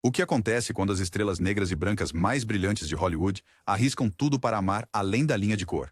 O que acontece quando as estrelas negras e brancas mais brilhantes de Hollywood arriscam tudo para amar além da linha de cor?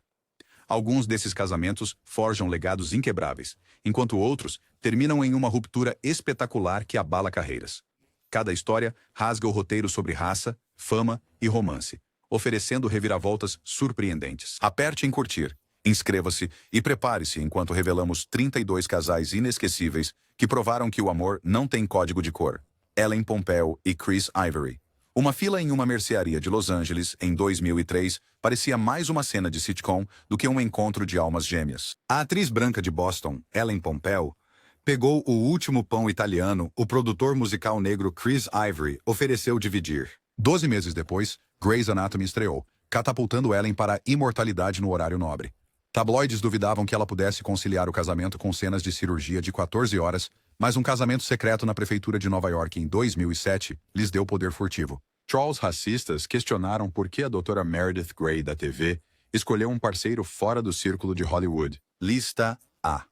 Alguns desses casamentos forjam legados inquebráveis, enquanto outros terminam em uma ruptura espetacular que abala carreiras. Cada história rasga o roteiro sobre raça, fama e romance, oferecendo reviravoltas surpreendentes. Aperte em curtir, inscreva-se e prepare-se enquanto revelamos 32 casais inesquecíveis que provaram que o amor não tem código de cor. Ellen Pompeo e Chris Ivory. Uma fila em uma mercearia de Los Angeles, em 2003, parecia mais uma cena de sitcom do que um encontro de almas gêmeas. A atriz branca de Boston, Ellen Pompeo, pegou o último pão italiano o produtor musical negro Chris Ivory ofereceu dividir. 12 meses depois, Grey's Anatomy estreou, catapultando Ellen para a imortalidade no horário nobre. Tabloides duvidavam que ela pudesse conciliar o casamento com cenas de cirurgia de 14 horas, mas um casamento secreto na prefeitura de Nova York em 2007 lhes deu poder furtivo. Trolls racistas questionaram por que a doutora Meredith Grey da TV escolheu um parceiro fora do círculo de Hollywood. Lista A.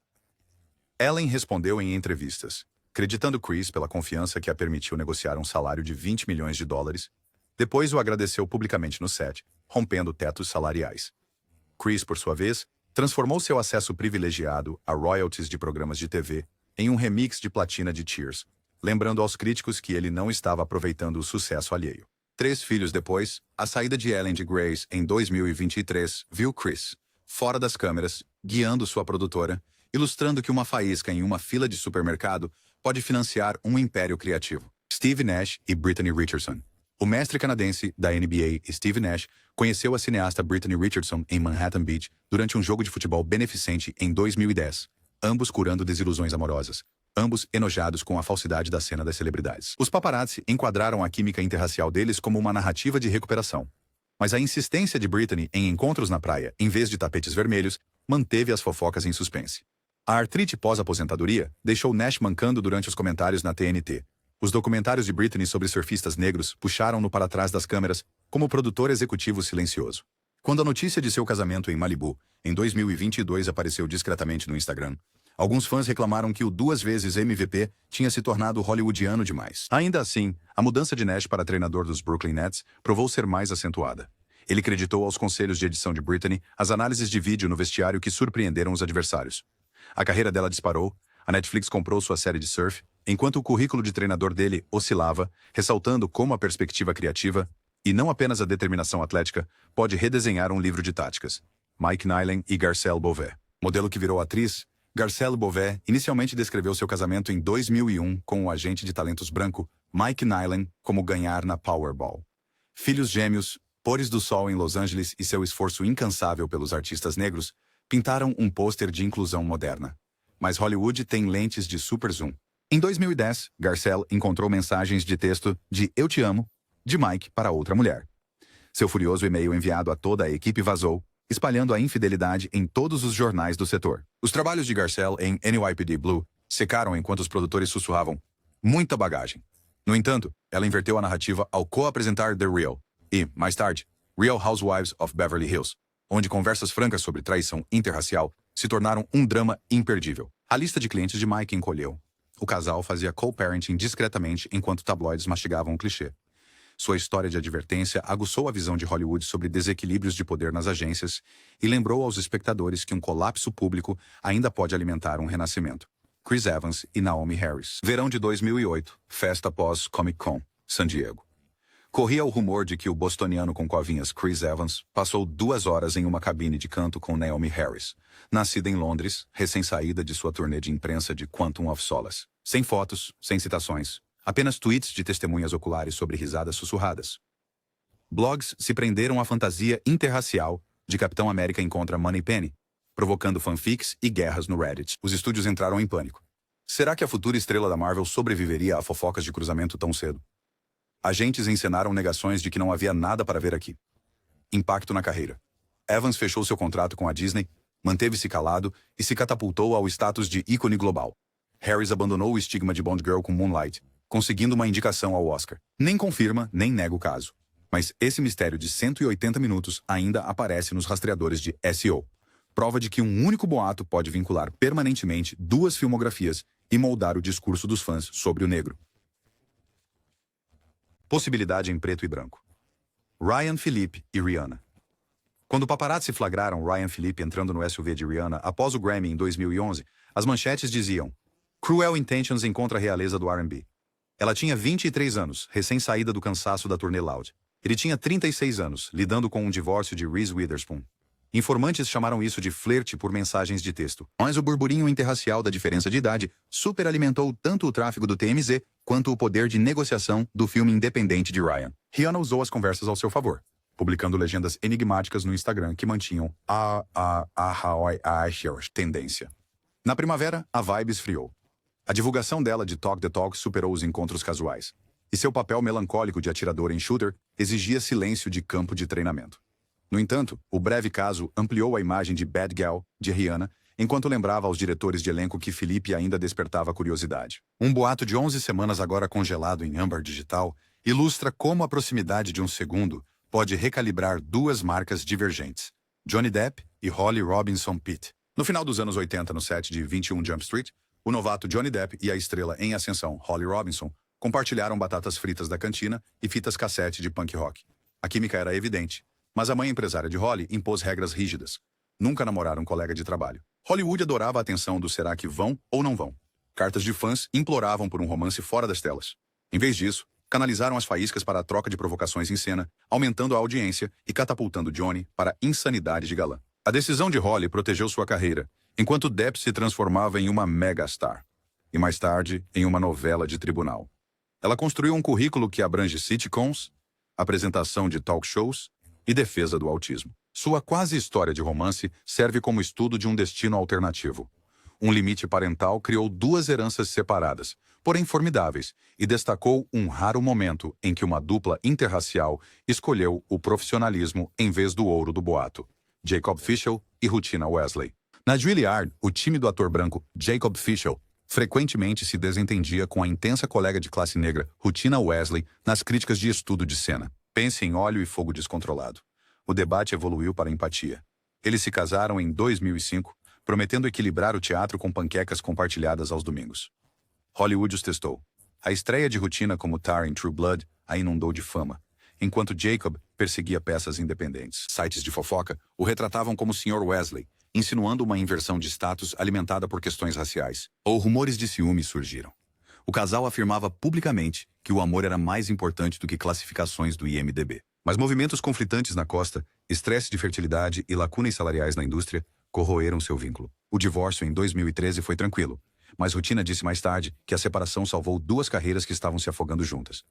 Ellen respondeu em entrevistas, creditando Chris pela confiança que a permitiu negociar um salário de $20 milhões. Depois o agradeceu publicamente no set, rompendo tetos salariais. Chris, por sua vez, transformou seu acesso privilegiado a royalties de programas de TV em um remix de platina de Cheers, lembrando aos críticos que ele não estava aproveitando o sucesso alheio. 3 filhos depois, a saída de Ellen de Grey's em 2023 viu Chris, fora das câmeras, guiando sua produtora, ilustrando que uma faísca em uma fila de supermercado pode financiar um império criativo. Steve Nash e Brittany Richardson. O mestre canadense da NBA, Steve Nash, conheceu a cineasta Brittany Richardson em Manhattan Beach durante um jogo de futebol beneficente em 2010, ambos curando desilusões amorosas, ambos enojados com a falsidade da cena das celebridades. Os paparazzi enquadraram a química interracial deles como uma narrativa de recuperação. Mas a insistência de Brittany em encontros na praia, em vez de tapetes vermelhos, manteve as fofocas em suspense. A artrite pós-aposentadoria deixou Nash mancando durante os comentários na TNT. Os documentários de Brittany sobre surfistas negros puxaram-no para trás das câmeras como produtor executivo silencioso. Quando a notícia de seu casamento em Malibu, em 2022, apareceu discretamente no Instagram, alguns fãs reclamaram que o 2 vezes MVP tinha se tornado hollywoodiano demais. Ainda assim, a mudança de Nash para treinador dos Brooklyn Nets provou ser mais acentuada. Ele creditou aos conselhos de edição de Brittany as análises de vídeo no vestiário que surpreenderam os adversários. A carreira dela disparou, a Netflix comprou sua série de surf, enquanto o currículo de treinador dele oscilava, ressaltando como a perspectiva criativa, e não apenas a determinação atlética, pode redesenhar um livro de táticas. Mike Nyland e Garcelle Beauvais. Modelo que virou atriz, Garcelle Beauvais inicialmente descreveu seu casamento em 2001 com o agente de talentos branco Mike Nyland como ganhar na Powerball. Filhos gêmeos, pores do sol em Los Angeles e seu esforço incansável pelos artistas negros pintaram um pôster de inclusão moderna. Mas Hollywood tem lentes de super zoom. Em 2010, Garcelle encontrou mensagens de texto de "Eu te amo" de Mike para outra mulher. Seu furioso e-mail enviado a toda a equipe vazou, espalhando a infidelidade em todos os jornais do setor. Os trabalhos de Garcelle em NYPD Blue secaram enquanto os produtores sussurravam "muita bagagem". No entanto, ela inverteu a narrativa ao co-apresentar The Real e, mais tarde, Real Housewives of Beverly Hills, onde conversas francas sobre traição interracial se tornaram um drama imperdível. A lista de clientes de Mike encolheu. O casal fazia co-parenting discretamente enquanto tabloides mastigavam um clichê. Sua história de advertência aguçou a visão de Hollywood sobre desequilíbrios de poder nas agências e lembrou aos espectadores que um colapso público ainda pode alimentar um renascimento. Chris Evans e Naomi Harris. Verão de 2008, festa pós Comic Con, San Diego. Corria o rumor de que o bostoniano com covinhas Chris Evans passou 2 horas em uma cabine de canto com Naomi Harris, nascida em Londres, recém-saída de sua turnê de imprensa de Quantum of Solace. Sem fotos, sem citações, apenas tweets de testemunhas oculares sobre risadas sussurradas. Blogs se prenderam à fantasia interracial de Capitão América encontra Moneypenny, provocando fanfics e guerras no Reddit. Os estúdios entraram em pânico. Será que a futura estrela da Marvel sobreviveria a fofocas de cruzamento tão cedo? Agentes encenaram negações de que não havia nada para ver aqui. Impacto na carreira. Evans fechou seu contrato com a Disney, manteve-se calado e se catapultou ao status de ícone global. Harris abandonou o estigma de Bond Girl com Moonlight, conseguindo uma indicação ao Oscar. Nem confirma, nem nega o caso. Mas esse mistério de 180 minutos ainda aparece nos rastreadores de SEO. Prova de que um único boato pode vincular permanentemente 2 filmografias e moldar o discurso dos fãs sobre o negro. Possibilidade em preto e branco. Ryan Phillippe e Rihanna. Quando paparazzi flagraram Ryan Phillippe entrando no SUV de Rihanna após o Grammy em 2011, as manchetes diziam: Cruel Intentions encontra a realeza do R&B. Ela tinha 23 anos, recém-saída do cansaço da turnê Loud. Ele tinha 36 anos, lidando com um divórcio de Reese Witherspoon. Informantes chamaram isso de flerte por mensagens de texto. Mas o burburinho interracial da diferença de idade superalimentou tanto o tráfego do TMZ quanto o poder de negociação do filme independente de Ryan. Rihanna usou as conversas ao seu favor, publicando legendas enigmáticas no Instagram que mantinham a tendência. Na primavera, a vibe esfriou. A divulgação dela de Talk the Talk superou os encontros casuais. E seu papel melancólico de atiradora em shooter exigia silêncio de campo de treinamento. No entanto, o breve caso ampliou a imagem de Bad Gal de Rihanna, enquanto lembrava aos diretores de elenco que Phillippe ainda despertava curiosidade. Um boato de 11 semanas agora congelado em âmbar digital ilustra como a proximidade de um segundo pode recalibrar duas marcas divergentes, Johnny Depp e Holly Robinson Pitt. No final dos anos 80, no set de 21 Jump Street, o novato Johnny Depp e a estrela em ascensão Holly Robinson compartilharam batatas fritas da cantina e fitas cassete de punk rock. A química era evidente, mas a mãe empresária de Holly impôs regras rígidas. Nunca namorar um colega de trabalho. Hollywood adorava a atenção do será que vão ou não vão. Cartas de fãs imploravam por um romance fora das telas. Em vez disso, canalizaram as faíscas para a troca de provocações em cena, aumentando a audiência e catapultando Johnny para a insanidade de galã. A decisão de Holly protegeu sua carreira, enquanto Depp se transformava em uma megastar. E mais tarde, em uma novela de tribunal. Ela construiu um currículo que abrange sitcoms, apresentação de talk shows e defesa do autismo. Sua quase história de romance serve como estudo de um destino alternativo. Um limite parental criou duas heranças separadas, porém formidáveis, e destacou um raro momento em que uma dupla interracial escolheu o profissionalismo em vez do ouro do boato. Jacob Fischel e Rutina Wesley. Na Juilliard, o time do ator branco Jacob Fischel frequentemente se desentendia com a intensa colega de classe negra Rutina Wesley nas críticas de estudo de cena. Pense em óleo e fogo descontrolado. O debate evoluiu para a empatia. Eles se casaram em 2005, prometendo equilibrar o teatro com panquecas compartilhadas aos domingos. Hollywood os testou. A estreia de Rutina como Tar em True Blood a inundou de fama, enquanto Jacob perseguia peças independentes. Sites de fofoca o retratavam como Sr. Wesley, insinuando uma inversão de status alimentada por questões raciais. Ou rumores de ciúme surgiram. O casal afirmava publicamente que o amor era mais importante do que classificações do IMDb. Mas movimentos conflitantes na costa, estresse de fertilidade e lacunas salariais na indústria corroeram seu vínculo. O divórcio em 2013 foi tranquilo, mas Rutina disse mais tarde que a separação salvou duas carreiras que estavam se afogando juntas.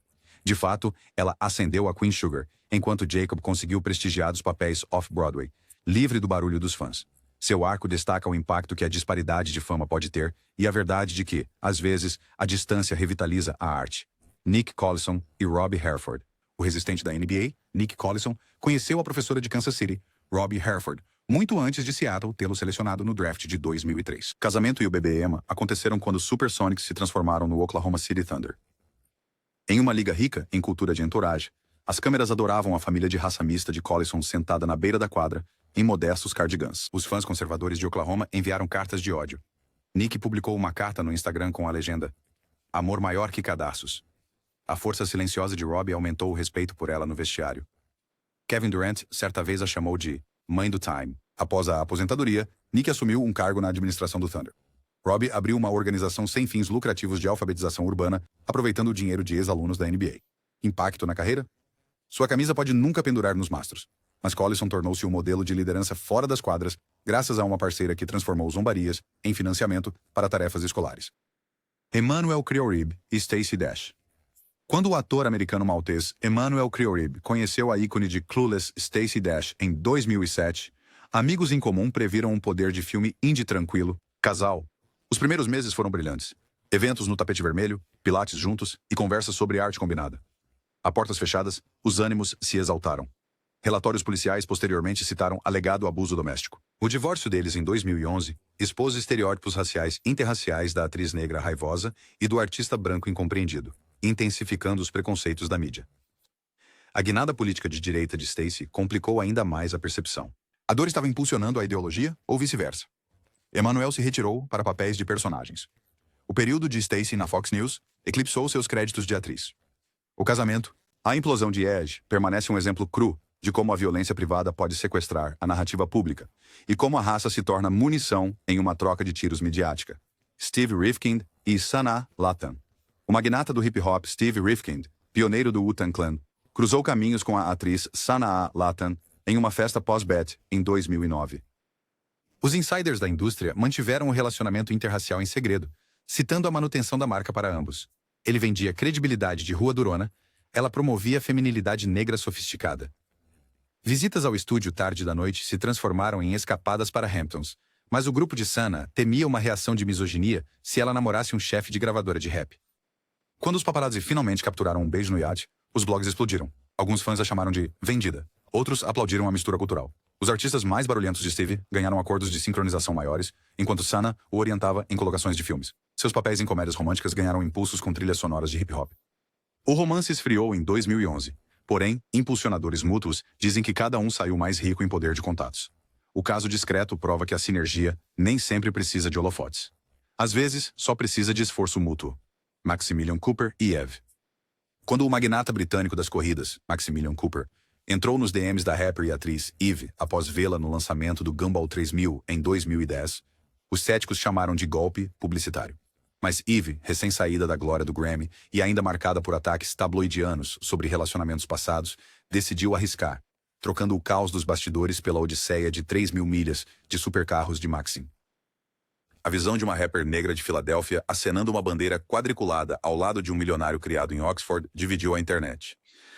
De fato, ela ascendeu a Queen Sugar, enquanto Jacob conseguiu prestigiados papéis off-Broadway, livre do barulho dos fãs. Seu arco destaca o impacto que a disparidade de fama pode ter e a verdade de que, às vezes, a distância revitaliza a arte. Nick Collison e Robbie Hereford. O resistente da NBA, Nick Collison, conheceu a professora de Kansas City, Robbie Hereford, muito antes de Seattle tê-lo selecionado no draft de 2003. Casamento e o bebê Emma aconteceram quando os Supersonics se transformaram no Oklahoma City Thunder. Em uma liga rica em cultura de entourage, as câmeras adoravam a família de raça mista de Collison sentada na beira da quadra, em modestos cardigans. Os fãs conservadores de Oklahoma enviaram cartas de ódio. Nick publicou uma carta no Instagram com a legenda: "Amor maior que cadarços." A força silenciosa de Robbie aumentou o respeito por ela no vestiário. Kevin Durant certa vez a chamou de "mãe do time." Após a aposentadoria, Nick assumiu um cargo na administração do Thunder. Robbie abriu uma organização sem fins lucrativos de alfabetização urbana, aproveitando o dinheiro de ex-alunos da NBA. Impacto na carreira? Sua camisa pode nunca pendurar nos mastros, mas Collison tornou-se um modelo de liderança fora das quadras, graças a uma parceira que transformou zombarias em financiamento para tarefas escolares. Emmanuel Creorib e Stacey Dash. Quando o ator americano-maltês Emmanuel Creorib conheceu a ícone de Clueless Stacey Dash em 2007, amigos em comum previram um poder de filme indie tranquilo, casal. Os primeiros meses foram brilhantes. Eventos no tapete vermelho, pilates juntos e conversas sobre arte combinada. A portas fechadas, os ânimos se exaltaram. Relatórios policiais posteriormente citaram alegado abuso doméstico. O divórcio deles em 2011 expôs estereótipos raciais interraciais da atriz negra raivosa e do artista branco incompreendido, intensificando os preconceitos da mídia. A guinada política de direita de Stacey complicou ainda mais a percepção. A dor estava impulsionando a ideologia ou vice-versa? Emmanuel se retirou para papéis de personagens. O período de Stacey na Fox News eclipsou seus créditos de atriz. O casamento, A implosão de Edge permanece um exemplo cru de como a violência privada pode sequestrar a narrativa pública e como a raça se torna munição em uma troca de tiros midiática. Steve Rifkind e Sanaa Lathan. O magnata do hip-hop Steve Rifkind, pioneiro do Wu-Tang Clan, cruzou caminhos com a atriz Sanaa Lathan em uma festa pós-bet em 2009. Os insiders da indústria mantiveram o relacionamento interracial em segredo, citando a manutenção da marca para ambos. Ele vendia credibilidade de rua durona, ela promovia feminilidade negra sofisticada. Visitas ao estúdio tarde da noite se transformaram em escapadas para Hamptons, mas o grupo de Sanaa temia uma reação de misoginia se ela namorasse um chefe de gravadora de rap. Quando os paparazzi finalmente capturaram um beijo no iate, os blogs explodiram. Alguns fãs a chamaram de vendida. Outros aplaudiram a mistura cultural. Os artistas mais barulhentos de Steve ganharam acordos de sincronização maiores, enquanto Sanaa o orientava em colocações de filmes. Seus papéis em comédias românticas ganharam impulsos com trilhas sonoras de hip-hop. O romance esfriou em 2011. Porém, impulsionadores mútuos dizem que cada um saiu mais rico em poder de contatos. O caso discreto prova que a sinergia nem sempre precisa de holofotes. Às vezes, só precisa de esforço mútuo. Maximilian Cooper e Eve. Quando o magnata britânico das corridas, Maximilian Cooper, entrou nos DMs da rapper e atriz Eve após vê-la no lançamento do Gumball 3000 em 2010, os céticos chamaram de golpe publicitário. Mas Eve, recém-saída da glória do Grammy e ainda marcada por ataques tabloidianos sobre relacionamentos passados, decidiu arriscar, trocando o caos dos bastidores pela odisseia de 3.000 milhas de supercarros de Maxim. A visão de uma rapper negra de Filadélfia acenando uma bandeira quadriculada ao lado de um milionário criado em Oxford dividiu a internet.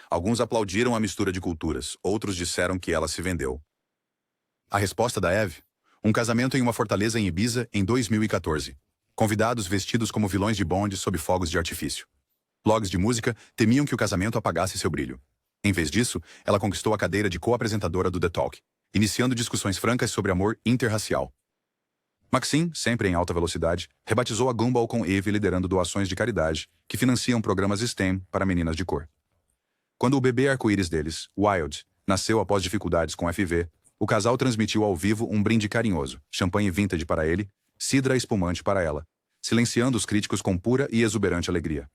Alguns aplaudiram a mistura de culturas, outros disseram que ela se vendeu. A resposta da Eve? Um casamento em uma fortaleza em Ibiza em 2014. Convidados vestidos como vilões de Bond sob fogos de artifício. Blogs de música temiam que o casamento apagasse seu brilho. Em vez disso, ela conquistou a cadeira de co-apresentadora do The Talk, iniciando discussões francas sobre amor interracial. Maxim, sempre em alta velocidade, rebatizou a Gumball com Eve liderando doações de caridade que financiam programas STEM para meninas de cor. Quando o bebê arco-íris deles, Wild, nasceu após dificuldades com FV, o casal transmitiu ao vivo um brinde carinhoso, champanhe vintage para ele, cidra espumante para ela, silenciando os críticos com pura e exuberante alegria.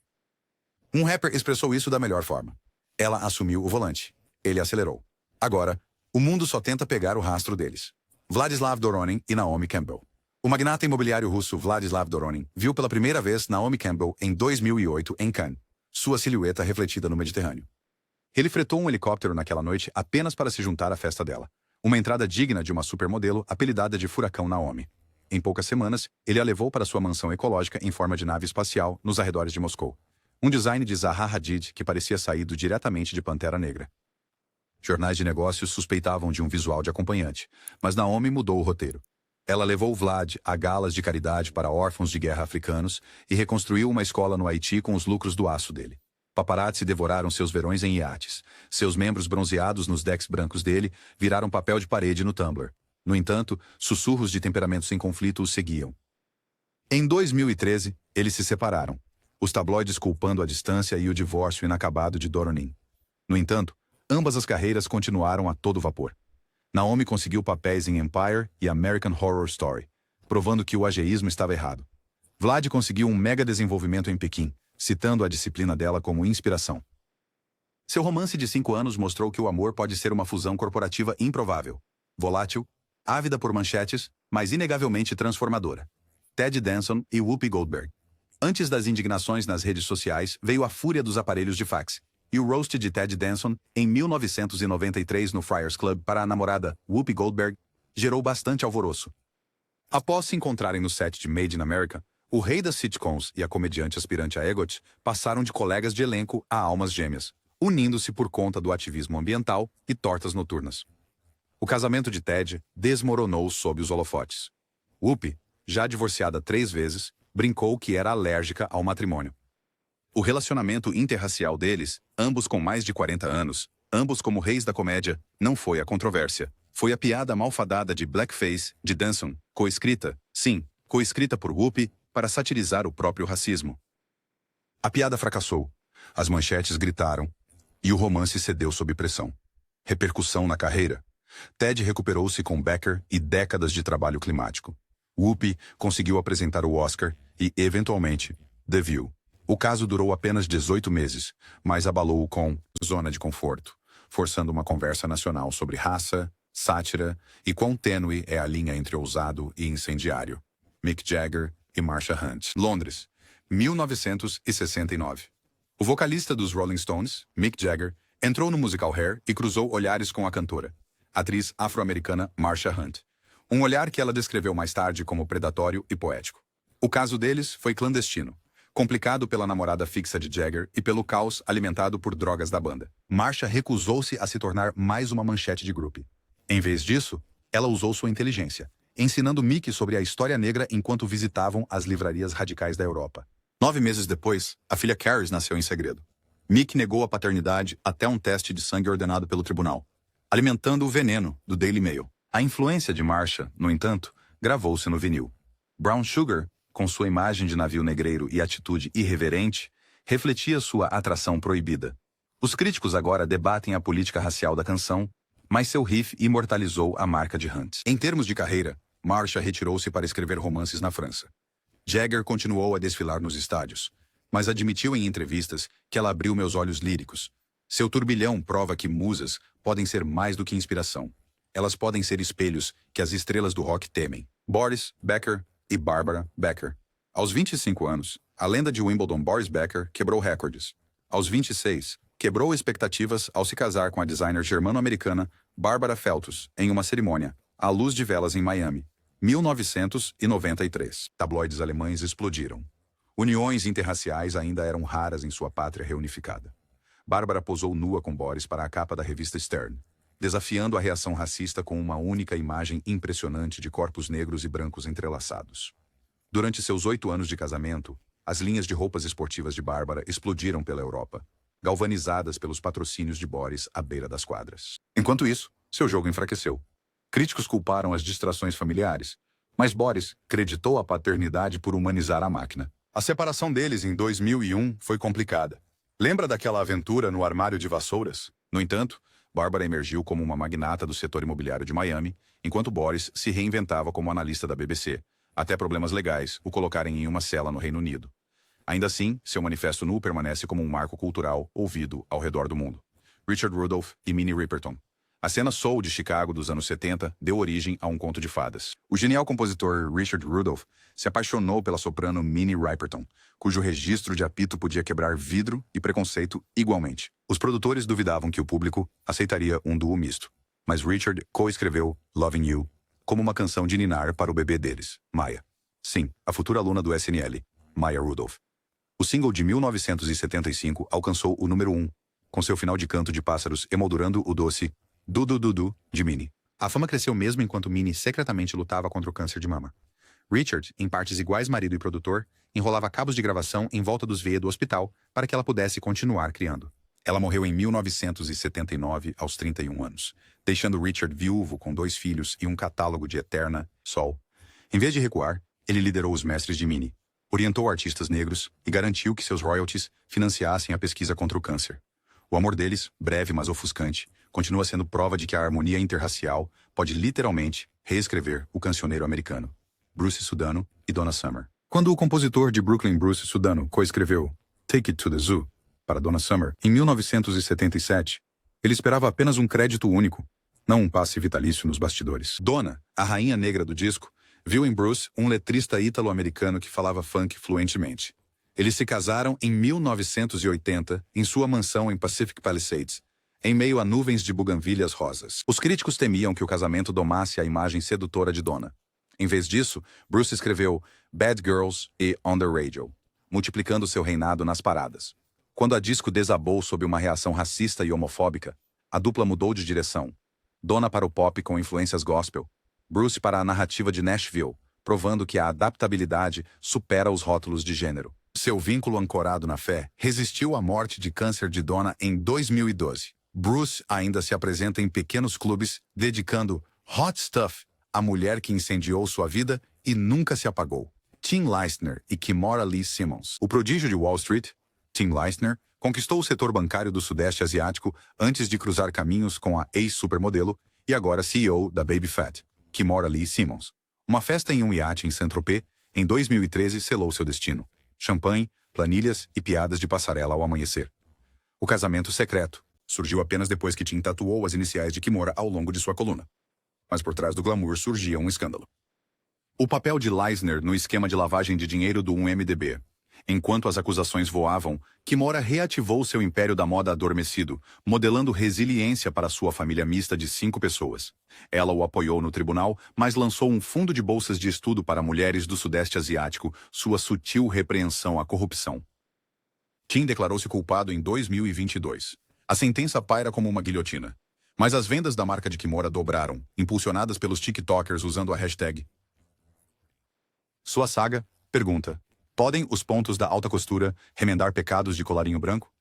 Um rapper expressou isso da melhor forma. Ela assumiu o volante. Ele acelerou. Agora, o mundo só tenta pegar o rastro deles. Vladislav Doronin e Naomi Campbell. O magnata imobiliário russo Vladislav Doronin viu pela primeira vez Naomi Campbell em 2008 em Cannes, sua silhueta refletida no Mediterrâneo. Ele fretou um helicóptero naquela noite apenas para se juntar à festa dela, uma entrada digna de uma supermodelo apelidada de Furacão Naomi. Em poucas semanas, ele a levou para sua mansão ecológica em forma de nave espacial nos arredores de Moscou. Um design de Zaha Hadid que parecia saído diretamente de Pantera Negra. Jornais de negócios suspeitavam de um visual de acompanhante, mas Naomi mudou o roteiro. Ela levou Vlad a galas de caridade para órfãos de guerra africanos e reconstruiu uma escola no Haiti com os lucros do aço dele. Paparazzi devoraram seus verões em iates. Seus membros bronzeados nos decks brancos dele viraram papel de parede no Tumblr. No entanto, sussurros de temperamentos em conflito o seguiam. Em 2013, eles se separaram, os tabloides culpando a distância e o divórcio inacabado de Doronin. No entanto, ambas as carreiras continuaram a todo vapor. Naomi conseguiu papéis em Empire e American Horror Story, provando que o ageísmo estava errado. Vlad conseguiu um mega desenvolvimento em Pequim, citando a disciplina dela como inspiração. Seu romance de 5 anos mostrou que o amor pode ser uma fusão corporativa improvável, volátil, ávida por manchetes, mas inegavelmente transformadora. Ted Danson e Whoopi Goldberg. Antes das indignações nas redes sociais, veio a fúria dos aparelhos de fax, e o roast de Ted Danson, em 1993 no Friars Club para a namorada Whoopi Goldberg, gerou bastante alvoroço. Após se encontrarem no set de Made in America, o rei das sitcoms e a comediante aspirante a EGOT passaram de colegas de elenco a almas gêmeas, unindo-se por conta do ativismo ambiental e tortas noturnas. O casamento de Ted desmoronou sob os holofotes. Whoopi, já divorciada 3 vezes, brincou que era alérgica ao matrimônio. O relacionamento interracial deles, ambos com mais de 40 anos, ambos como reis da comédia, não foi a controvérsia. Foi a piada malfadada de Blackface, de Danson, coescrita por Whoopi, para satirizar o próprio racismo. A piada fracassou, as manchetes gritaram, e o romance cedeu sob pressão. Repercussão na carreira. Ted recuperou-se com Becker e décadas de trabalho climático. Whoopi conseguiu apresentar o Oscar e, eventualmente, The View. O caso durou apenas 18 meses, mas abalou-o com zona de conforto, forçando uma conversa nacional sobre raça, sátira e quão tênue é a linha entre ousado e incendiário. Mick Jagger e Marsha Hunt. Londres, 1969. O vocalista dos Rolling Stones, Mick Jagger, entrou no musical Hair e cruzou olhares com a cantora, atriz afro-americana Marsha Hunt. Um olhar que ela descreveu mais tarde como predatório e poético. O caso deles foi clandestino, complicado pela namorada fixa de Jagger e pelo caos alimentado por drogas da banda. Marsha recusou-se a se tornar mais uma manchete de grupo. Em vez disso, ela usou sua inteligência, ensinando Mick sobre a história negra enquanto visitavam as livrarias radicais da Europa. 9 meses depois, a filha Caris nasceu em segredo. Mick negou a paternidade até um teste de sangue ordenado pelo tribunal, alimentando o veneno do Daily Mail. A influência de Marsha, no entanto, gravou-se no vinil. Brown Sugar, com sua imagem de navio negreiro e atitude irreverente, refletia sua atração proibida. Os críticos agora debatem a política racial da canção, mas seu riff imortalizou a marca de Hunt. Em termos de carreira, Marsha retirou-se para escrever romances na França. Jagger continuou a desfilar nos estádios, mas admitiu em entrevistas que ela abriu meus olhos líricos. Seu turbilhão prova que musas podem ser mais do que inspiração. Elas podem ser espelhos que as estrelas do rock temem. Boris Becker e Barbara Becker. Aos 25 anos, a lenda de Wimbledon Boris Becker quebrou recordes. Aos 26, quebrou expectativas ao se casar com a designer germano-americana Barbara Feltus em uma cerimônia, à luz de velas em Miami, 1993. Tabloides alemães explodiram. Uniões interraciais ainda eram raras em sua pátria reunificada. Bárbara posou nua com Boris para a capa da revista Stern, desafiando a reação racista com uma única imagem impressionante de corpos negros e brancos entrelaçados. Durante seus 8 anos de casamento, as linhas de roupas esportivas de Bárbara explodiram pela Europa, galvanizadas pelos patrocínios de Boris à beira das quadras. Enquanto isso, seu jogo enfraqueceu. Críticos culparam as distrações familiares, mas Boris creditou a paternidade por humanizar a máquina. A separação deles em 2001 foi complicada. Lembra daquela aventura no armário de vassouras? No entanto, Bárbara emergiu como uma magnata do setor imobiliário de Miami, enquanto Boris se reinventava como analista da BBC, até problemas legais o colocarem em uma cela no Reino Unido. Ainda assim, seu manifesto nu permanece como um marco cultural ouvido ao redor do mundo. Richard Rudolph e Minnie Riperton. A cena soul de Chicago dos anos 70 deu origem a um conto de fadas. O genial compositor Richard Rudolph se apaixonou pela soprano Minnie Riperton, cujo registro de apito podia quebrar vidro e preconceito igualmente. Os produtores duvidavam que o público aceitaria um duo misto, mas Richard coescreveu Loving You como uma canção de ninar para o bebê deles, Maya. Sim, a futura aluna do SNL, Maya Rudolph. O single de 1975 alcançou o número 1, com seu final de canto de pássaros emoldurando o doce Du-du-du-du de Minnie. A fama cresceu mesmo enquanto Minnie secretamente lutava contra o câncer de mama. Richard, em partes iguais marido e produtor, enrolava cabos de gravação em volta dos VE do hospital para que ela pudesse continuar criando. Ela morreu em 1979, aos 31 anos, deixando Richard viúvo com 2 filhos e um catálogo de Eterna, Sol. Em vez de recuar, ele liderou os mestres de Minnie, orientou artistas negros e garantiu que seus royalties financiassem a pesquisa contra o câncer. O amor deles, breve mas ofuscante, continua sendo prova de que a harmonia interracial pode literalmente reescrever o cancioneiro americano. Bruce Sudano e Donna Summer. Quando o compositor de Brooklyn Bruce Sudano coescreveu Take It to the Zoo para Donna Summer em 1977, ele esperava apenas um crédito único, não um passe vitalício nos bastidores. Donna, a rainha negra do disco, viu em Bruce um letrista ítalo-americano que falava funk fluentemente. Eles se casaram em 1980 em sua mansão em Pacific Palisades, em meio a nuvens de buganvílias rosas. Os críticos temiam que o casamento domasse a imagem sedutora de Donna. Em vez disso, Bruce escreveu Bad Girls e On the Radio, multiplicando seu reinado nas paradas. Quando a disco desabou sob uma reação racista e homofóbica, a dupla mudou de direção. Donna para o pop com influências gospel, Bruce para a narrativa de Nashville, provando que a adaptabilidade supera os rótulos de gênero. Seu vínculo ancorado na fé resistiu à morte de câncer de Donna em 2012. Bruce ainda se apresenta em pequenos clubes, dedicando Hot Stuff à mulher que incendiou sua vida e nunca se apagou. Tim Leissner e Kimora Lee Simmons. O prodígio de Wall Street, Tim Leissner, conquistou o setor bancário do Sudeste Asiático antes de cruzar caminhos com a ex-supermodelo e agora CEO da Baby Phat, Kimora Lee Simmons. Uma festa em um iate em Saint-Tropez, em 2013, selou seu destino. Champanhe, planilhas e piadas de passarela ao amanhecer. O casamento secreto, surgiu apenas depois que Tim tatuou as iniciais de Kimura ao longo de sua coluna. Mas por trás do glamour surgia um escândalo. O papel de Leisner no esquema de lavagem de dinheiro do 1MDB. Enquanto as acusações voavam, Kimura reativou seu império da moda adormecido, modelando resiliência para sua família mista de 5 pessoas. Ela o apoiou no tribunal, mas lançou um fundo de bolsas de estudo para mulheres do Sudeste Asiático, sua sutil repreensão à corrupção. Tim declarou-se culpado em 2022. A sentença paira como uma guilhotina. Mas as vendas da marca de Kimura dobraram, impulsionadas pelos TikTokers usando a hashtag. Sua saga? Pergunta. Podem os pontos da alta costura remendar pecados de colarinho branco?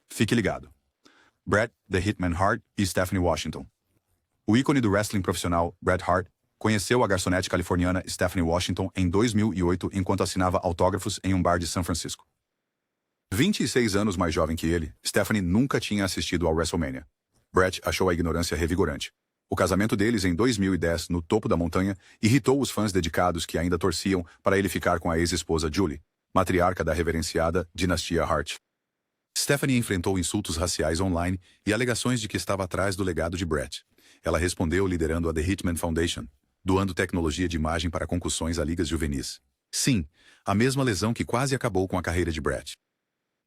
Fique ligado. Bret The Hitman Hart e Stephanie Washington. O ícone do wrestling profissional, Bret Hart, conheceu a garçonete californiana Stephanie Washington em 2008 enquanto assinava autógrafos em um bar de São Francisco. 26 anos mais jovem que ele, Stephanie nunca tinha assistido ao WrestleMania. Bret achou a ignorância revigorante. O casamento deles em 2010, no topo da montanha, irritou os fãs dedicados que ainda torciam para ele ficar com a ex-esposa Julie, matriarca da reverenciada dinastia Hart. Stephanie enfrentou insultos raciais online e alegações de que estava atrás do legado de Bret. Ela respondeu liderando a The Hitman Foundation, doando tecnologia de imagem para concussões a ligas juvenis. Sim, a mesma lesão que quase acabou com a carreira de Bret.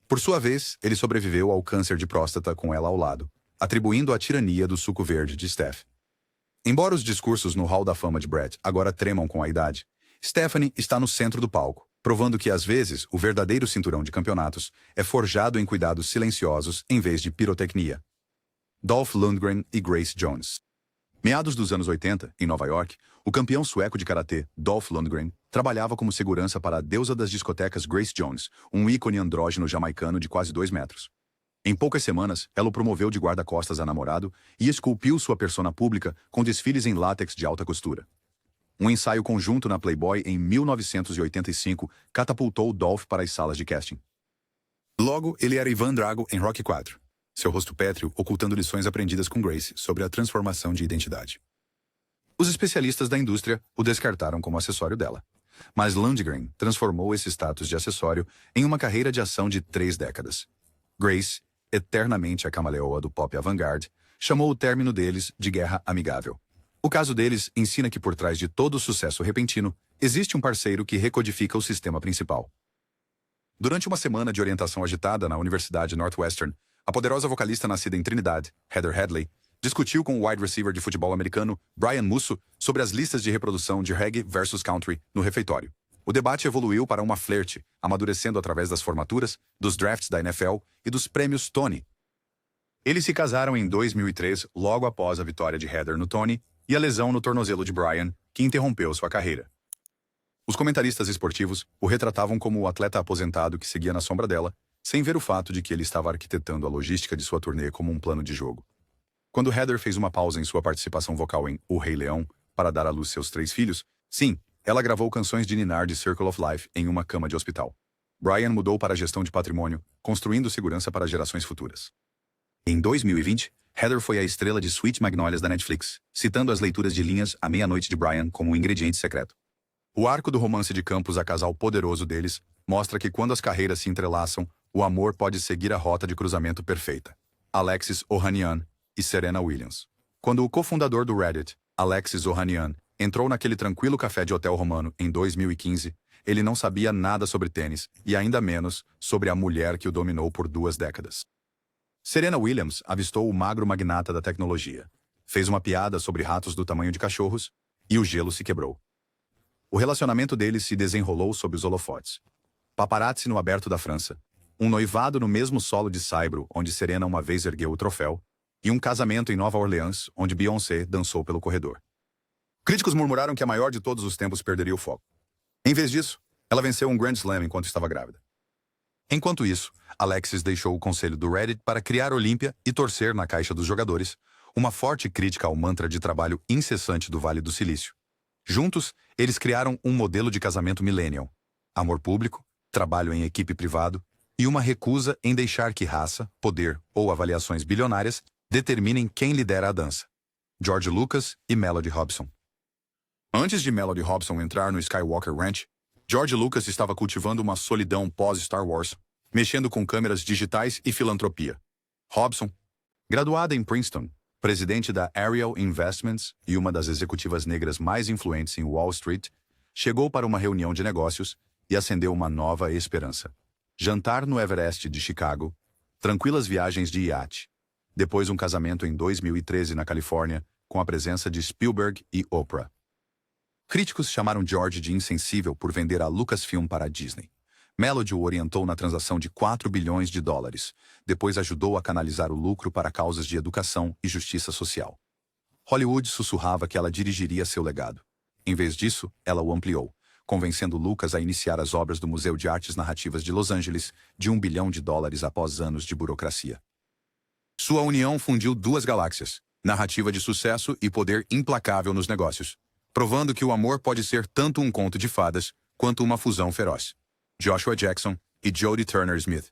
Por sua vez, ele sobreviveu ao câncer de próstata com ela ao lado, atribuindo a tirania do suco verde de Steph. Embora os discursos no Hall da Fama de Bret agora tremam com a idade, Stephanie está no centro do palco, provando que às vezes o verdadeiro cinturão de campeonatos é forjado em cuidados silenciosos em vez de pirotecnia. Dolph Lundgren e Grace Jones. Meados dos anos 80, em Nova York, o campeão sueco de karatê, Dolph Lundgren, trabalhava como segurança para a deusa das discotecas Grace Jones, um ícone andrógeno jamaicano de quase 2 metros. Em poucas semanas, ela o promoveu de guarda-costas a namorado e esculpiu sua persona pública com desfiles em látex de alta costura. Um ensaio conjunto na Playboy em 1985 catapultou Dolph para as salas de casting. Logo, ele era Ivan Drago em Rocky IV, seu rosto pétreo ocultando lições aprendidas com Grace sobre a transformação de identidade. Os especialistas da indústria o descartaram como acessório dela. Mas Lundgren transformou esse status de acessório em uma carreira de ação de 3 décadas. Grace, eternamente a camaleoa do pop avant-garde, chamou o término deles de guerra amigável. O caso deles ensina que por trás de todo o sucesso repentino, existe um parceiro que recodifica o sistema principal. Durante uma semana de orientação agitada na Universidade Northwestern, a poderosa vocalista nascida em Trinidad, Heather Headley, discutiu com o wide receiver de futebol americano, Brian Musso, sobre as listas de reprodução de reggae versus country no refeitório. O debate evoluiu para uma flerte, amadurecendo através das formaturas, dos drafts da NFL e dos prêmios Tony. Eles se casaram em 2003, logo após a vitória de Heather no Tony e a lesão no tornozelo de Brian, que interrompeu sua carreira. Os comentaristas esportivos o retratavam como o atleta aposentado que seguia na sombra dela, sem ver o fato de que ele estava arquitetando a logística de sua turnê como um plano de jogo. Quando Heather fez uma pausa em sua participação vocal em O Rei Leão para dar à luz seus 3 filhos, sim, ela gravou canções de ninar de Circle of Life em uma cama de hospital. Brian mudou para a gestão de patrimônio, construindo segurança para gerações futuras. Em 2020, Heather foi a estrela de Sweet Magnolias da Netflix, citando as leituras de linhas à meia-noite de Brian como um ingrediente secreto. O arco do romance de campos a casal poderoso deles mostra que quando as carreiras se entrelaçam, o amor pode seguir a rota de cruzamento perfeita. Alexis Ohanian e Serena Williams. Quando o cofundador do Reddit, Alexis Ohanian, entrou naquele tranquilo café de hotel romano em 2015, ele não sabia nada sobre tênis e ainda menos sobre a mulher que o dominou por 2 décadas. Serena Williams avistou o magro magnata da tecnologia, fez uma piada sobre ratos do tamanho de cachorros e o gelo se quebrou. O relacionamento deles se desenrolou sob os holofotes. Paparazzi no aberto da França, um noivado no mesmo solo de Saibro onde Serena uma vez ergueu o troféu e um casamento em Nova Orleans onde Beyoncé dançou pelo corredor. Críticos murmuraram que a maior de todos os tempos perderia o foco. Em vez disso, ela venceu um Grand Slam enquanto estava grávida. Enquanto isso, Alexis deixou o conselho do Reddit para criar Olímpia e torcer na caixa dos jogadores, uma forte crítica ao mantra de trabalho incessante do Vale do Silício. Juntos, eles criaram um modelo de casamento millennial. Amor público, trabalho em equipe privado e uma recusa em deixar que raça, poder ou avaliações bilionárias determinem quem lidera a dança. George Lucas e Melody Hobson. Antes de Melody Hobson entrar no Skywalker Ranch, George Lucas estava cultivando uma solidão pós-Star Wars, mexendo com câmeras digitais e filantropia. Hobson, Graduada em Princeton, presidente da Ariel Investments e uma das executivas negras mais influentes em Wall Street, chegou para uma reunião de negócios e acendeu uma nova esperança. Jantar no Everest de Chicago, tranquilas viagens de iate, depois um casamento em 2013 na Califórnia, com a presença de Spielberg e Oprah. Críticos chamaram George de insensível por vender a Lucasfilm para a Disney. Melody o orientou na transação de 4 bilhões de dólares, depois ajudou a canalizar o lucro para causas de educação e justiça social. Hollywood sussurrava que ela dirigiria seu legado. Em vez disso, ela o ampliou, convencendo Lucas a iniciar as obras do Museu de Artes Narrativas de Los Angeles de $1 bilhão após anos de burocracia. Sua união fundiu duas galáxias, narrativa de sucesso e poder implacável nos negócios, provando que o amor pode ser tanto um conto de fadas quanto uma fusão feroz. Joshua Jackson e Jodie Turner-Smith.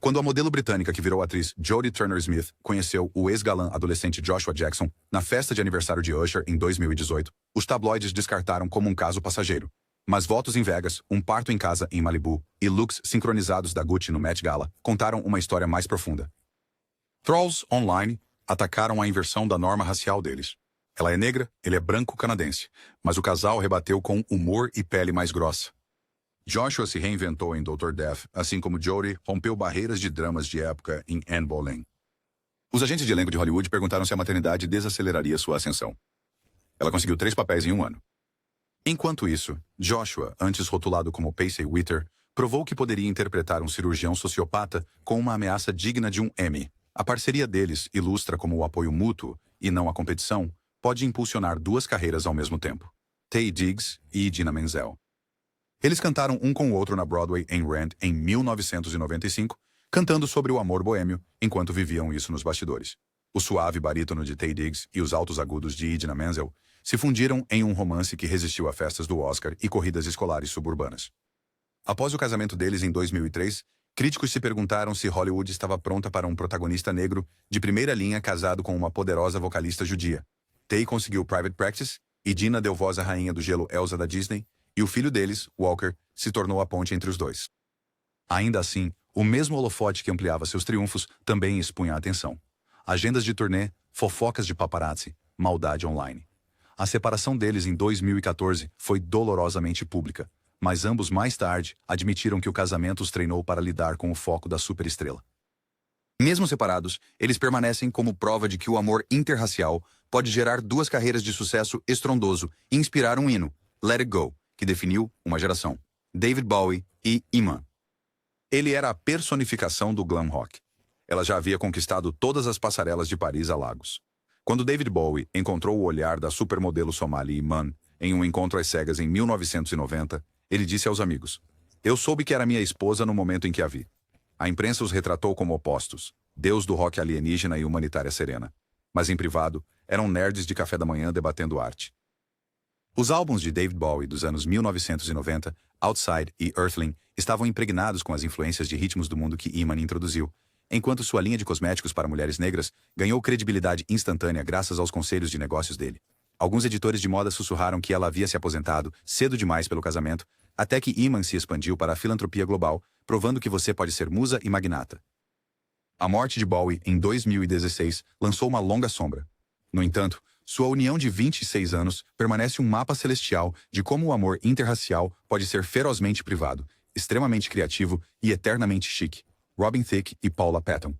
Quando a modelo britânica que virou atriz Jodie Turner-Smith conheceu o ex-galã adolescente Joshua Jackson na festa de aniversário de Usher em 2018, os tabloides descartaram como um caso passageiro. Mas votos em Vegas, um parto em casa em Malibu e looks sincronizados da Gucci no Met Gala contaram uma história mais profunda. Trolls online atacaram a inversão da norma racial deles. Ela é negra, ele é branco canadense, mas o casal rebateu com humor e pele mais grossa. Joshua se reinventou em Dr. Death, assim como Jodie rompeu barreiras de dramas de época em Anne Boleyn. Os agentes de elenco de Hollywood perguntaram se a maternidade desaceleraria sua ascensão. Ela conseguiu 3 papéis em um ano. Enquanto isso, Joshua, antes rotulado como Pacey Witter, provou que poderia interpretar um cirurgião sociopata com uma ameaça digna de um Emmy. A parceria deles ilustra como o apoio mútuo, e não a competição, pode impulsionar 2 carreiras ao mesmo tempo. Taye Diggs e Idina Menzel. Eles cantaram um com o outro na Broadway em Rent em 1995, cantando sobre o amor boêmio, enquanto viviam isso nos bastidores. O suave barítono de Taye Diggs e os altos agudos de Idina Menzel se fundiram em um romance que resistiu a festas do Oscar e corridas escolares suburbanas. Após o casamento deles em 2003, críticos se perguntaram se Hollywood estava pronta para um protagonista negro de primeira linha casado com uma poderosa vocalista judia. Taye conseguiu Private Practice, Idina deu voz à rainha do gelo Elsa da Disney, e o filho deles, Walker, se tornou a ponte entre os dois. Ainda assim, o mesmo holofote que ampliava seus triunfos também expunha a atenção. Agendas de turnê, fofocas de paparazzi, maldade online. A separação deles em 2014 foi dolorosamente pública, mas ambos mais tarde admitiram que o casamento os treinou para lidar com o foco da superestrela. Mesmo separados, eles permanecem como prova de que o amor interracial pode gerar 2 carreiras de sucesso estrondoso e inspirar um hino, Let It Go, que definiu uma geração, David Bowie e Iman. Ele era a personificação do glam rock. Ela já havia conquistado todas as passarelas de Paris a Lagos. Quando David Bowie encontrou o olhar da supermodelo somali Iman em um encontro às cegas em 1990, ele disse aos amigos: "Eu soube que era minha esposa no momento em que a vi." A imprensa os retratou como opostos, deus do rock alienígena e humanitária serena. Mas em privado, eram nerds de café da manhã debatendo arte. Os álbuns de David Bowie dos anos 1990, Outside e Earthling, estavam impregnados com as influências de ritmos do mundo que Iman introduziu, enquanto sua linha de cosméticos para mulheres negras ganhou credibilidade instantânea graças aos conselhos de negócios dele. Alguns editores de moda sussurraram que ela havia se aposentado cedo demais pelo casamento, até que Iman se expandiu para a filantropia global, provando que você pode ser musa e magnata. A morte de Bowie, em 2016, lançou uma longa sombra. No entanto, sua união de 26 anos permanece um mapa celestial de como o amor interracial pode ser ferozmente privado, extremamente criativo e eternamente chique. Robin Thicke e Paula Patton.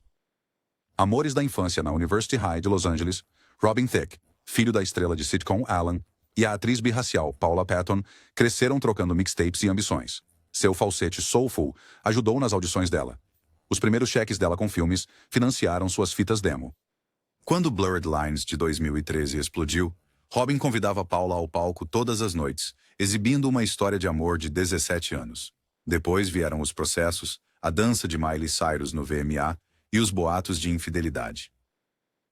Amores da infância na University High de Los Angeles, Robin Thicke, filho da estrela de sitcom Alan, e a atriz birracial Paula Patton cresceram trocando mixtapes e ambições. Seu falsete soulful ajudou nas audições dela. Os primeiros cheques dela com filmes financiaram suas fitas demo. Quando Blurred Lines de 2013 explodiu, Robin convidava Paula ao palco todas as noites, exibindo uma história de amor de 17 anos. Depois vieram os processos, a dança de Miley Cyrus no VMA e os boatos de infidelidade.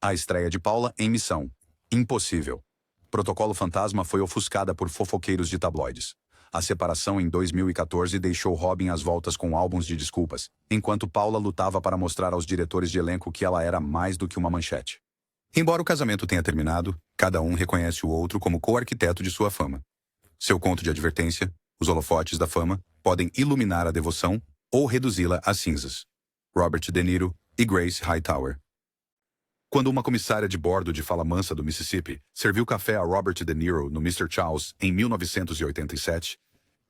A estreia de Paula em Missão Impossível. Protocolo Fantasma foi ofuscada por fofoqueiros de tabloides. A separação em 2014 deixou Robin às voltas com álbuns de desculpas, enquanto Paula lutava para mostrar aos diretores de elenco que ela era mais do que uma manchete. Embora o casamento tenha terminado, cada um reconhece o outro como co-arquiteto de sua fama. Seu conto de advertência, os holofotes da fama, podem iluminar a devoção ou reduzi-la a cinzas. Robert De Niro e Grace Hightower. Quando uma comissária de bordo de Fala Mansa do Mississippi serviu café a Robert De Niro no Mr. Charles em 1987,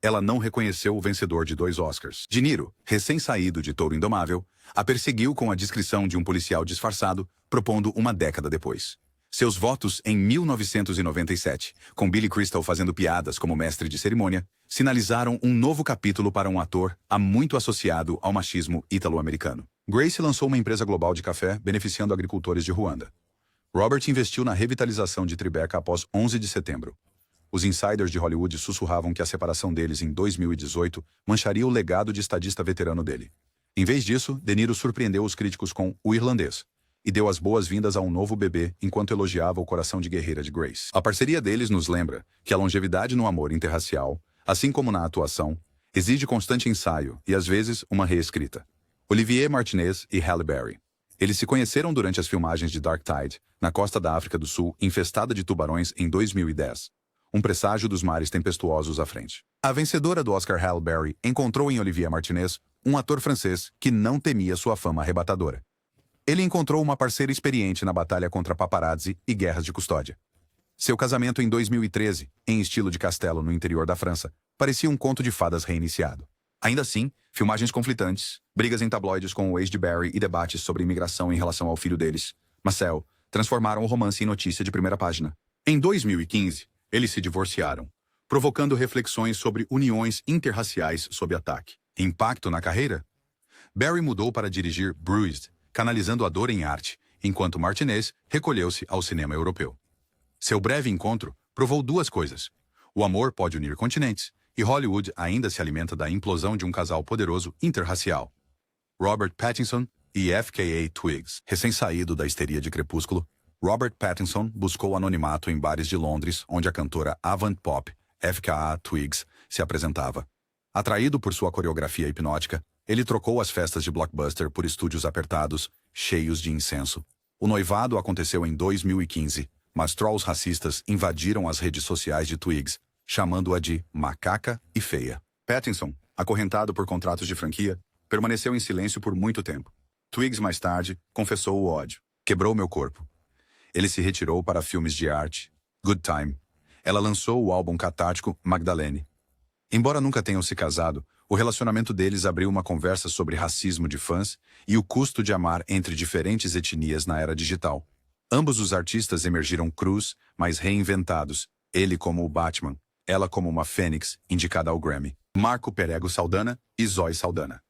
ela não reconheceu o vencedor de 2 Oscars. De Niro, recém-saído de Touro Indomável, a perseguiu com a descrição de um policial disfarçado, propondo uma década depois. Seus votos em 1997, com Billy Crystal fazendo piadas como mestre de cerimônia, sinalizaram um novo capítulo para um ator há muito associado ao machismo ítalo-americano. Grace lançou uma empresa global de café beneficiando agricultores de Ruanda. Robert investiu na revitalização de Tribeca após 11 de setembro. Os insiders de Hollywood sussurravam que a separação deles em 2018 mancharia o legado de estadista veterano dele. Em vez disso, De Niro surpreendeu os críticos com O Irlandês e deu as boas-vindas a um novo bebê enquanto elogiava o coração de guerreira de Grace. A parceria deles nos lembra que a longevidade no amor interracial, assim como na atuação, exige constante ensaio e, às vezes, uma reescrita. Olivier Martinez e Halle Berry. Eles se conheceram durante as filmagens de Dark Tide, na costa da África do Sul, infestada de tubarões em 2010. Um presságio dos mares tempestuosos à frente. A vencedora do Oscar Halle Berry encontrou em Olivier Martinez um ator francês que não temia sua fama arrebatadora. Ele encontrou uma parceira experiente na batalha contra paparazzi e guerras de custódia. Seu casamento em 2013, em estilo de castelo no interior da França, parecia um conto de fadas reiniciado. Ainda assim, filmagens conflitantes, brigas em tabloides com o ex de Barry e debates sobre imigração em relação ao filho deles, Marcel, transformaram o romance em notícia de primeira página. Em 2015, eles se divorciaram, provocando reflexões sobre uniões interraciais sob ataque. Impacto na carreira? Barry mudou para dirigir Bruised, canalizando a dor em arte, enquanto Martinez recolheu-se ao cinema europeu. Seu breve encontro provou 2 coisas. O amor pode unir continentes, e Hollywood ainda se alimenta da implosão de um casal poderoso interracial. Robert Pattinson e FKA Twigs. Recém-saído da histeria de Crepúsculo, Robert Pattinson buscou anonimato em bares de Londres, onde a cantora avant pop, FKA Twigs, se apresentava. Atraído por sua coreografia hipnótica, ele trocou as festas de blockbuster por estúdios apertados, cheios de incenso. O noivado aconteceu em 2015, mas trolls racistas invadiram as redes sociais de Twigs, chamando-a de macaca e feia. Pattinson, acorrentado por contratos de franquia, permaneceu em silêncio por muito tempo. Twigs, mais tarde, confessou o ódio. Quebrou meu corpo. Ele se retirou para filmes de arte. Good Time. Ela lançou o álbum catártico Magdalene. Embora nunca tenham se casado, o relacionamento deles abriu uma conversa sobre racismo de fãs e o custo de amar entre diferentes etnias na era digital. Ambos os artistas emergiram crus, mas reinventados, ele como o Batman, ela como uma fênix indicada ao Grammy. Marco Perego Saldana e Zoe Saldana.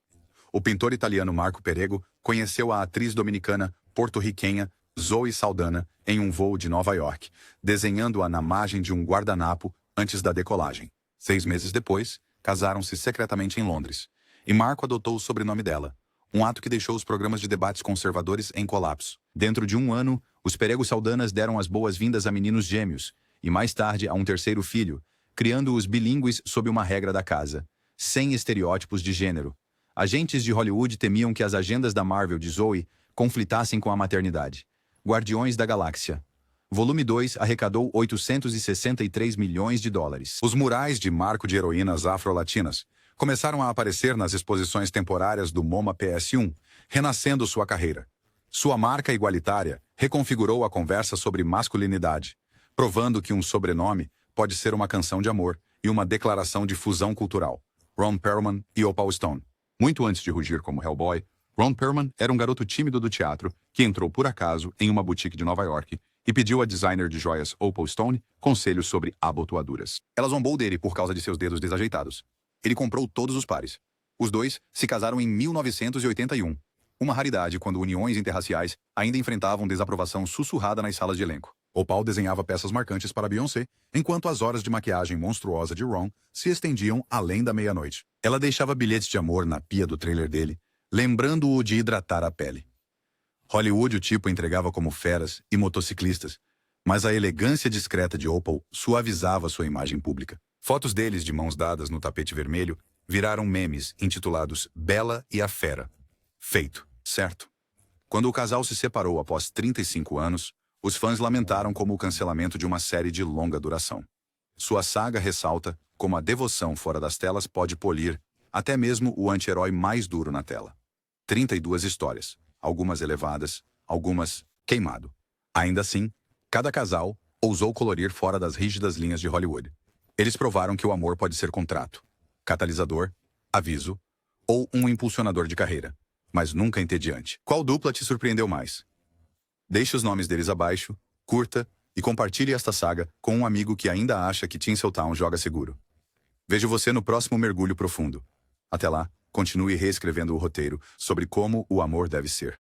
O pintor italiano Marco Perego conheceu a atriz dominicana porto-riquenha Zoe Saldana em um voo de Nova York, desenhando-a na margem de um guardanapo antes da decolagem. 6 meses depois, casaram-se secretamente em Londres, e Marco adotou o sobrenome dela, um ato que deixou os programas de debates conservadores em colapso. Dentro de um ano, os Perego Saldanas deram as boas-vindas a meninos gêmeos, e mais tarde a um terceiro filho, criando-os bilíngues sob uma regra da casa, sem estereótipos de gênero. Agentes de Hollywood temiam que as agendas da Marvel de Zoe conflitassem com a maternidade. Guardiões da Galáxia. Volume 2 arrecadou 863 milhões de dólares. Os murais de Marco de heroínas afro-latinas começaram a aparecer nas exposições temporárias do MoMA PS1, renascendo sua carreira. Sua marca igualitária reconfigurou a conversa sobre masculinidade, provando que um sobrenome pode ser uma canção de amor e uma declaração de fusão cultural. Ron Perlman e Opal Stone. Muito antes de rugir como Hellboy, Ron Perlman era um garoto tímido do teatro que entrou por acaso em uma boutique de Nova York e pediu à designer de joias Opal Stone conselhos sobre abotoaduras. Ela zombou dele por causa de seus dedos desajeitados. Ele comprou todos os pares. Os dois se casaram em 1981. Uma raridade quando uniões interraciais ainda enfrentavam desaprovação sussurrada nas salas de elenco. Opal desenhava peças marcantes para Beyoncé, enquanto as horas de maquiagem monstruosa de Ron se estendiam além da meia-noite. Ela deixava bilhetes de amor na pia do trailer dele, lembrando-o de hidratar a pele. Hollywood o tipo entregava como feras e motociclistas, mas a elegância discreta de Opal suavizava sua imagem pública. Fotos deles de mãos dadas no tapete vermelho viraram memes intitulados Bela e a Fera. Feito, certo? Quando o casal se separou após 35 anos, os fãs lamentaram como o cancelamento de uma série de longa duração. Sua saga ressalta como a devoção fora das telas pode polir até mesmo o anti-herói mais duro na tela. 32 histórias, algumas elevadas, algumas queimado. Ainda assim, cada casal ousou colorir fora das rígidas linhas de Hollywood. Eles provaram que o amor pode ser contrato, catalisador, aviso ou um impulsionador de carreira, mas nunca entediante. Qual dupla te surpreendeu mais? Deixe os nomes deles abaixo, curta e compartilhe esta saga com um amigo que ainda acha que Tinseltown joga seguro. Vejo você no próximo mergulho profundo. Até lá, continue reescrevendo o roteiro sobre como o amor deve ser.